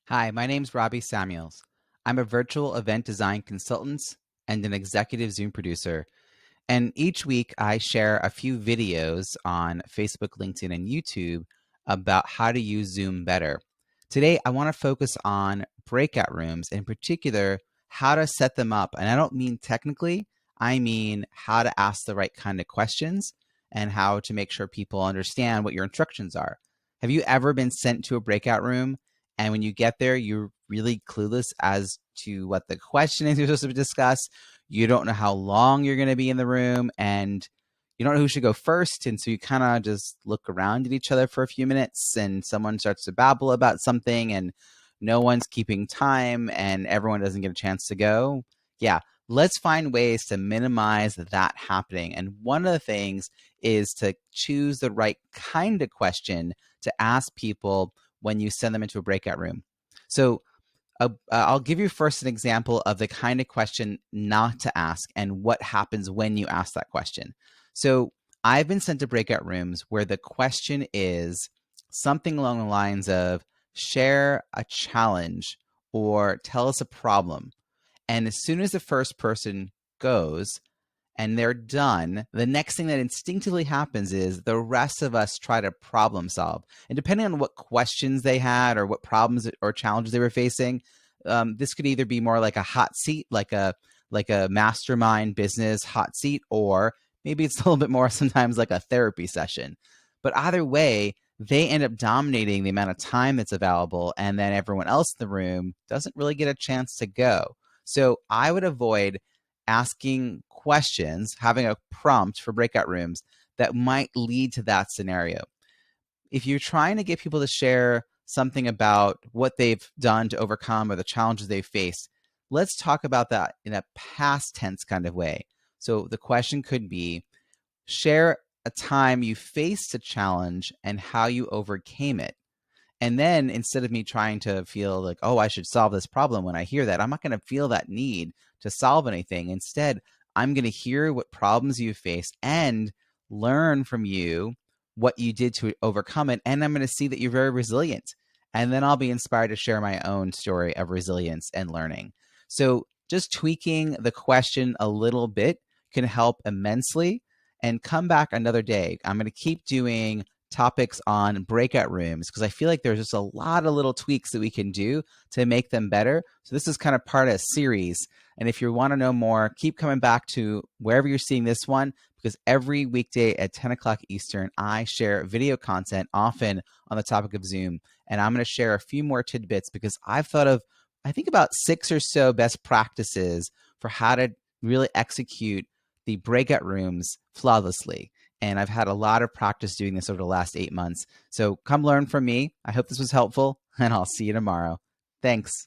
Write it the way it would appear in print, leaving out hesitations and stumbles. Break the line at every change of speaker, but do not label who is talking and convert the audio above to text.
Hi, my name's Robbie Samuels. I'm a virtual event design consultant and an executive Zoom producer. And each week I share a few videos on Facebook, LinkedIn, and YouTube about how to use Zoom better. Today, I want to focus on breakout rooms, in particular, how to set them up. And I don't mean technically, I mean how to ask the right kind of questions and how to make sure people understand what your instructions are. Have you ever been sent to a breakout room and when you get there, you're really clueless as to what the question is you're supposed to discuss? You don't know how long you're going to be in the room, and you don't know who should go first. And so you kind of just look around at each other for a few minutes, and someone starts to babble about something, and no one's keeping time, and everyone doesn't get a chance to go. Yeah, let's find ways to minimize that happening. And one of the things is to choose the right kind of question to ask people when you send them into a breakout room. So I'll give you first an example of the kind of question not to ask and what happens when you ask that question. So I've been sent to breakout rooms where the question is something along the lines of share a challenge or tell us a problem. And as soon as the first person goes, and they're done, the next thing that instinctively happens is the rest of us try to problem solve. And depending on what questions they had or what problems or challenges they were facing, this could either be more like a hot seat, like a mastermind business hot seat, or maybe it's a little bit more sometimes like a therapy session. But either way, they end up dominating the amount of time that's available, and then everyone else in the room doesn't really get a chance to go. So I would avoid asking questions, having a prompt for breakout rooms that might lead to that scenario. If you're trying to get people to share something about what they've done to overcome or the challenges they've faced, let's talk about that in a past tense kind of way. So the question could be, share a time you faced a challenge and how you overcame it. And then instead of me trying to feel like, oh, I should solve this problem when I hear that, I'm not going to feel that need to solve anything. Instead, I'm going to hear what problems you face and learn from you what you did to overcome it. And I'm going to see that you're very resilient. And then I'll be inspired to share my own story of resilience and learning. So just tweaking the question a little bit can help immensely. And come back another day. I'm going to keep doing topics on breakout rooms because I feel like there's just a lot of little tweaks that we can do to make them better. So this is kind of part of a series. And if you want to know more, keep coming back to wherever you're seeing this one, because every weekday at 10 o'clock Eastern, I share video content, often on the topic of Zoom. And I'm going to share a few more tidbits because I've thought of, I think, about 6 or so best practices for how to really execute the breakout rooms flawlessly. And I've had a lot of practice doing this over the last 8 months. So come learn from me. I hope this was helpful, and I'll see you tomorrow. Thanks.